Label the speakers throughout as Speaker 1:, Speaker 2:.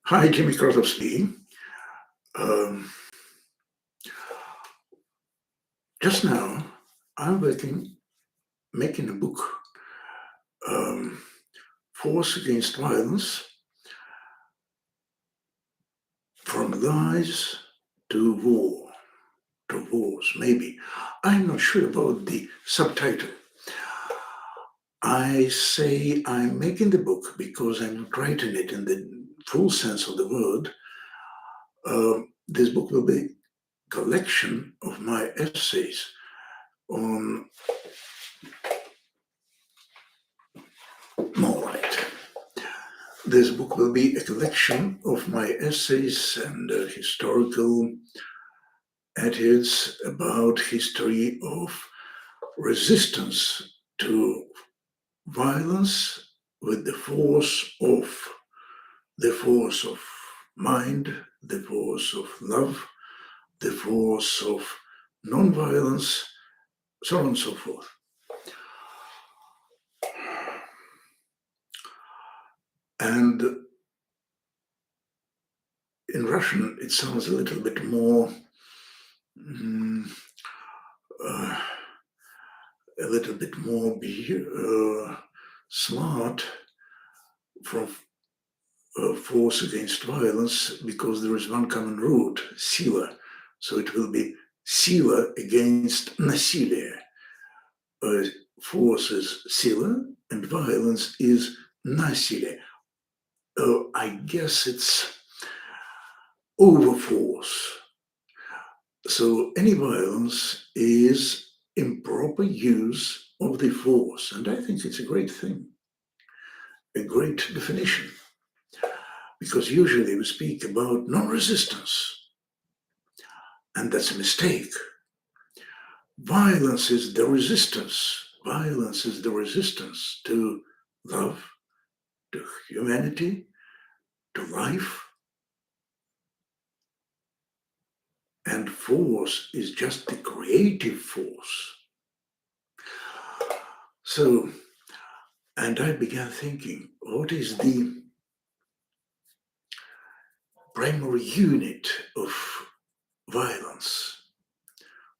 Speaker 1: Hi, Jimmy Krasov speaking. Um, just now, I'm making a book, um, Force Against Violence, From Lies to War, to Wars, maybe. I'm not sure about the subtitle. I say I'm making the book because I'm not writing it in the full sense of the word. This book will be a collection of my essays on more light. This book will be a collection of my essays and historical attitudes about history of resistance to violence with the force of mind, the force of love, the force of non-violence, so on and so forth. And in Russian, it sounds a little bit more smart from force against violence, because there is one common root, sila. So it will be sila against насилие. Force is sila and violence is насилие. I guess it's overforce. So any violence is improper use of the force, and I think it's a great thing, a great definition, because usually we speak about non-resistance, and that's a mistake. Violence is the resistance. Violence is the resistance to love, to humanity, to life. And force is just the creative force. So, and I began thinking, what is the primary unit of violence,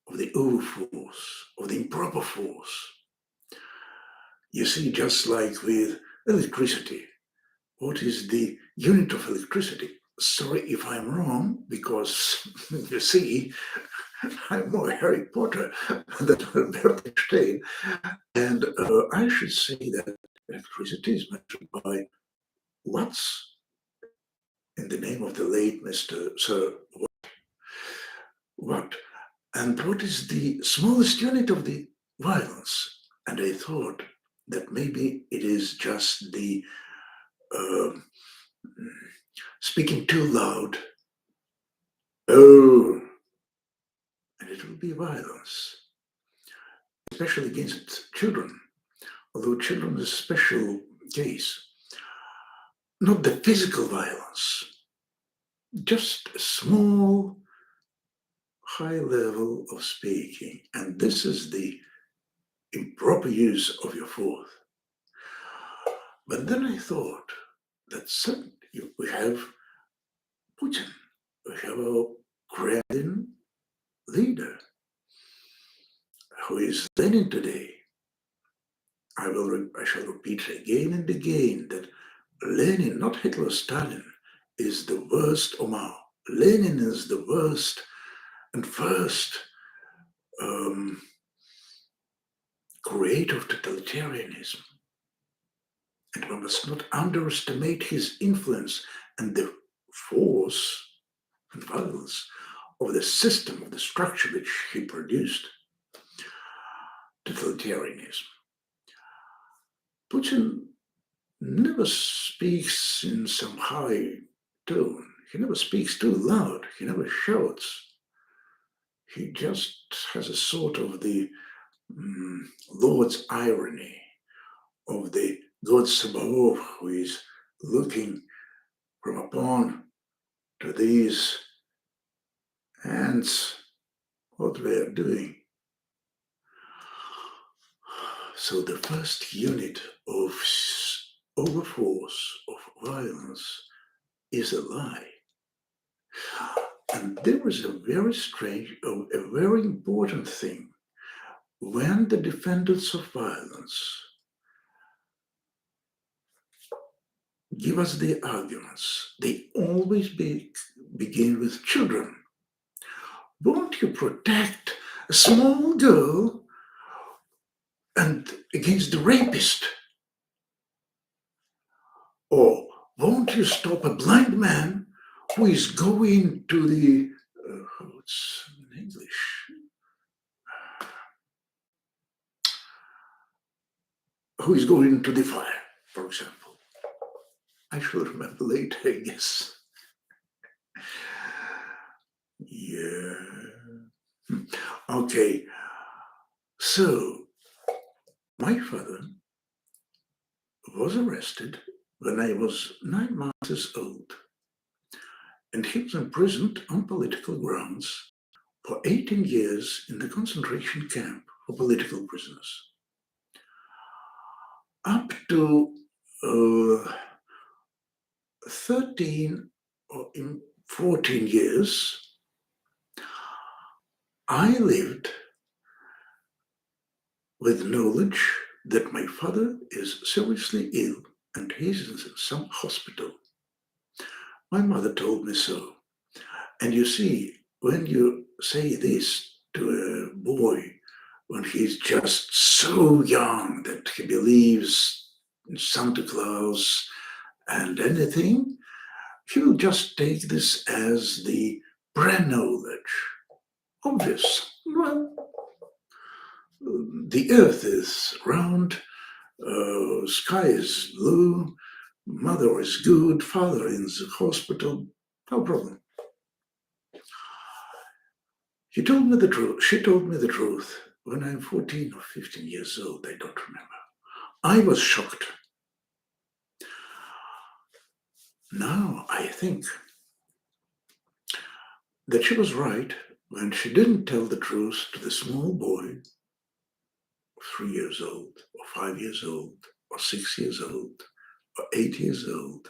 Speaker 1: of the overforce, of the improper force? You see, just like with electricity, what is the unit of electricity? Sorry if I'm wrong, because you see, I'm more Harry Potter than Albert Einstein. And I should say that electricity is measured by watts in the name of the late Mr. Sir Watt. And what is the smallest unit of the violence? And I thought that maybe it is just the speaking too loud. Oh, and it will be violence, especially against children, although children is a special case. Not the physical violence, just a small, high level of speaking, and this is the improper use of your force. But then I thought that suddenly we have Putin, we have our Kremlin leader, who is Lenin today. I shall repeat again and again that Lenin, not Hitler, Stalin, is the worst Omar. Lenin is the worst and first creator of totalitarianism. And one must not underestimate his influence and the force and violence of the system, of the structure which he produced, totalitarianism. Putin never speaks in some high tone. He never speaks too loud. He never shouts. He just has a sort of the Lord's irony, of the God Sabaoth, who is looking from upon to these ants, what they are doing. So the first unit of overforce, of violence, is a lie. And there was a very strange, a very important thing. When the defenders of violence give us their arguments, they always begin with children. Won't you protect a small girl and against the rapist? Or won't you stop a blind man who is going to the, what's in English? Who is going to the fire, for example? I shall remember later, I guess. Yeah. Okay. So, my father was arrested when I was 9 months old, and he was imprisoned on political grounds for 18 years in the concentration camp for political prisoners. Up to 13 or 14 years, I lived with knowledge that my father is seriously ill and he's in some hospital. My mother told me so. And you see, when you say this to a boy, when he's just so young that he believes in Santa Claus and anything, he will just take this as the pre-knowledge. Obvious. Well, the earth is round, sky is blue, mother is good, father in the hospital, no problem. She told me the truth when I'm 14 or 15 years old, I don't remember. I was shocked. Now I think that she was right when she didn't tell the truth to the small boy, 3 years old, or 5 years old, or 6 years old, or 8 years old.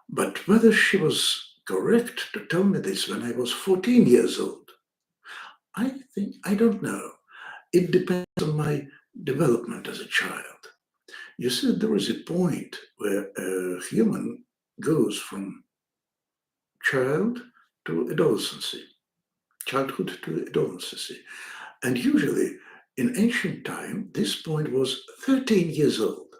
Speaker 1: But whether she was correct to tell me this when I was 14 years old, I don't know. It depends on my development as a child. You see, there is a point where a human goes from child to adolescency, childhood to adolescency. And usually in ancient time, this point was 13 years old.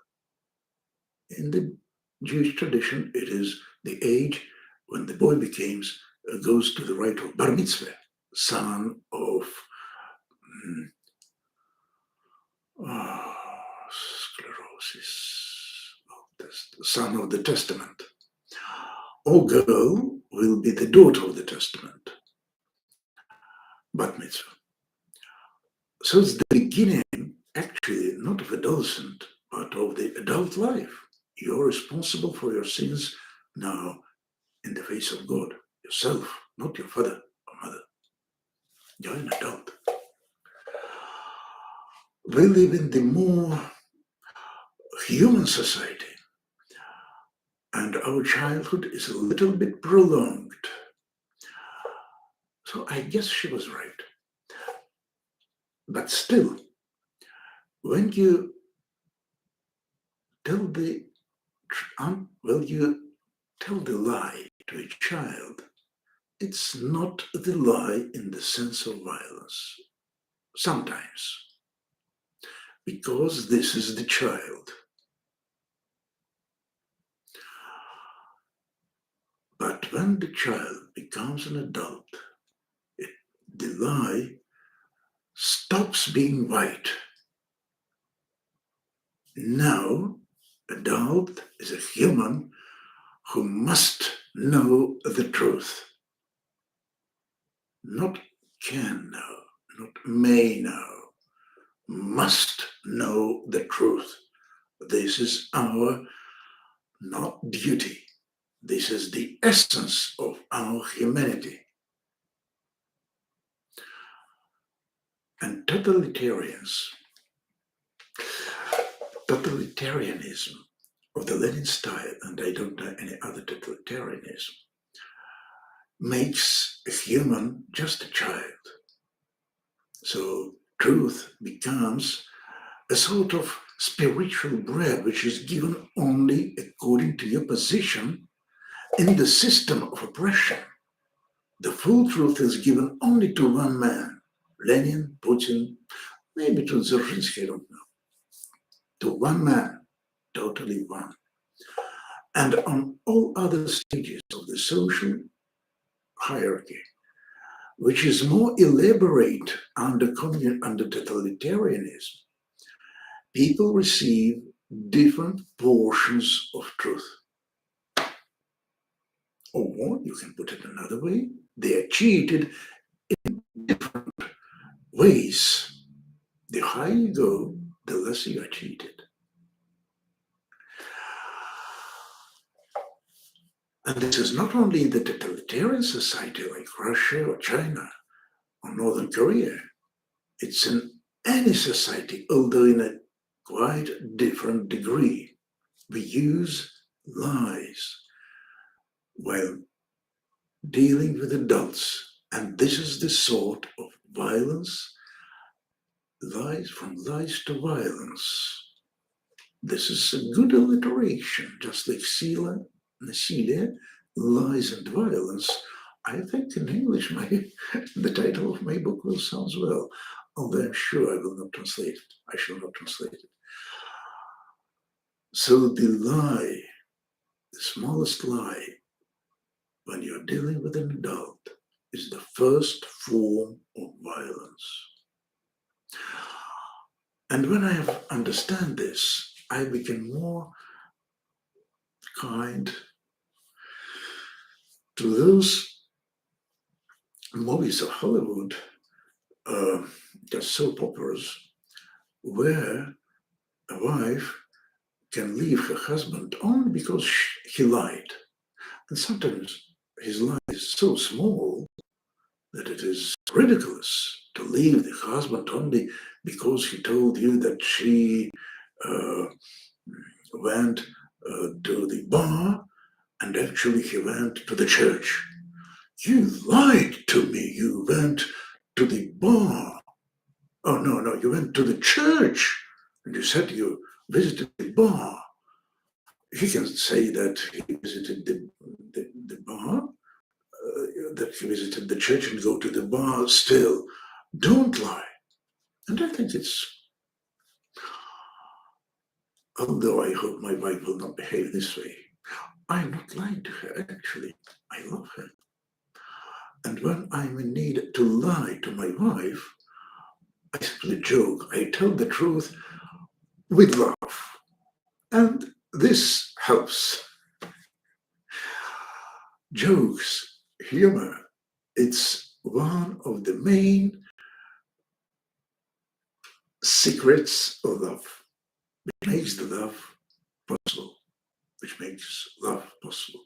Speaker 1: In the Jewish tradition, it is the age when the boy goes to the rite of bar mitzvah, son of sclerosis, son of the testament. Or girl will be the daughter of the testament, bat mitzvah. So it's the beginning, actually, not of adolescent, but of the adult life. You're responsible for your sins now in the face of God, yourself, not your father or mother. You're an adult. We live in the more human society, and our childhood is a little bit prolonged. So I guess she was right. But still, when you tell the lie to a child, it's not the lie in the sense of violence. Sometimes, because this is the child. But when the child becomes an adult, the lie stops being right. Now, adult is a human who must know the truth. Not can know, not may know, must know the truth. This is our not duty. This is the essence of our humanity. And totalitarianism of the Lenin style, and I don't know any other totalitarianism, makes a human just a child. So truth becomes a sort of spiritual bread which is given only according to your position in the system of oppression. The full truth is given only to one man, Lenin, Putin, maybe to Dzerzhinsky, I don't know. To one man, totally one. And on all other stages of the social hierarchy, which is more elaborate under totalitarianism, people receive different portions of truth. Or you can put it another way, they are cheated in different ways. The higher you go, the less you are cheated. And this is not only in the totalitarian society like Russia or China or Northern Korea. It's in any society, although in a quite different degree. We use lies while dealing with adults. And this is the sort of violence, from lies to violence. This is a good alliteration, just like sila, насилие, lies and violence. I think in English the title of my book will sound well, although I'm sure I will not translate it. I shall not translate it. So the lie, the smallest lie, when you're dealing with an adult, is the first form of violence. And when I understand this, I become more kind to those movies of Hollywood, the soap operas, where a wife can leave her husband only because he lied. And sometimes his lie is so small that it is ridiculous to leave the husband only because he told you that she went to the bar and actually he went to the church. You lied to me. You went to the bar. Oh, no, you went to the church. And you said you visited the bar. He can say that he visited the bar, that he visited the church and go to the bar still. Don't lie. And I think it's, although I hope my wife will not behave this way, I'm not lying to her, actually. I love her. And when I'm in need to lie to my wife, I simply joke. I tell the truth with love. And this helps. Jokes, humor, it's one of the main secrets of love, which makes the love possible, which makes love possible.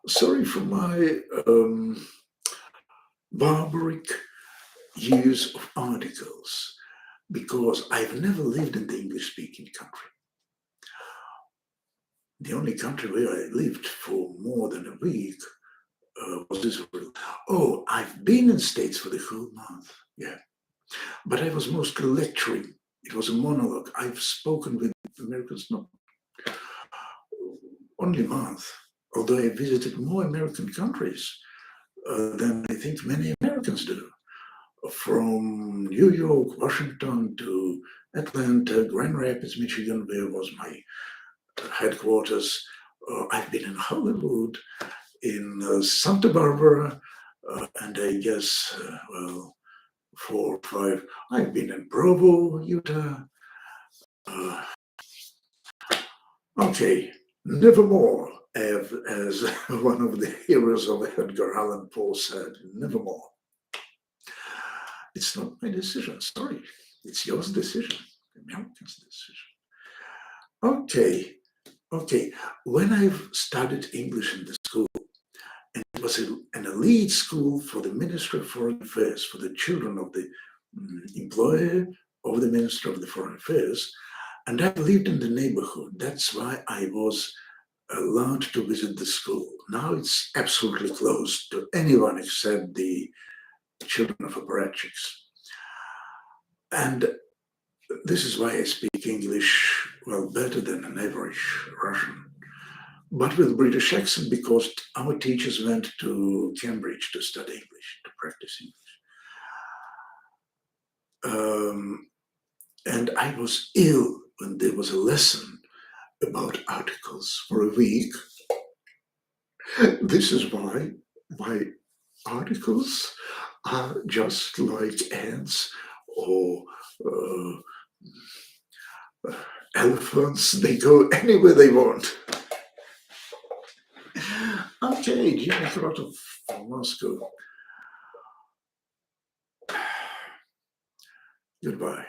Speaker 1: Sorry for my barbaric use of articles, because I've never lived in the English-speaking country. The only country where I lived for more than a week was Israel. Oh, I've been in States for the whole month, yeah. But I was mostly lecturing. It was a monologue. I've spoken with Americans, not only a month, although I visited more American countries than I think many Americans do. From New York, Washington to Atlanta, Grand Rapids, Michigan, where was my headquarters. I've been in Hollywood, in Santa Barbara, and I guess, 4 or 5. I've been in Provo, Utah. Okay, nevermore, as one of the heroes of Edgar Allan Poe said, nevermore. It's not my decision, sorry. It's your decision, the Americans' decision. Okay. When I've studied English in the school, and it was an elite school for the Ministry of Foreign Affairs, for the children of the employer of the Minister of the Foreign Affairs, And I lived in the neighborhood. That's why I was allowed to visit the school. Now it's absolutely closed to anyone except the children of apparatchiks. And this is why I speak English, well, better than an average Russian, but with British accent, because our teachers went to Cambridge to study English, to practice English. And I was ill when there was a lesson about articles for a week. This is why articles are just like ants or elephants. They go anywhere they want. Okay, Jimmy Krotov from Moscow. Goodbye.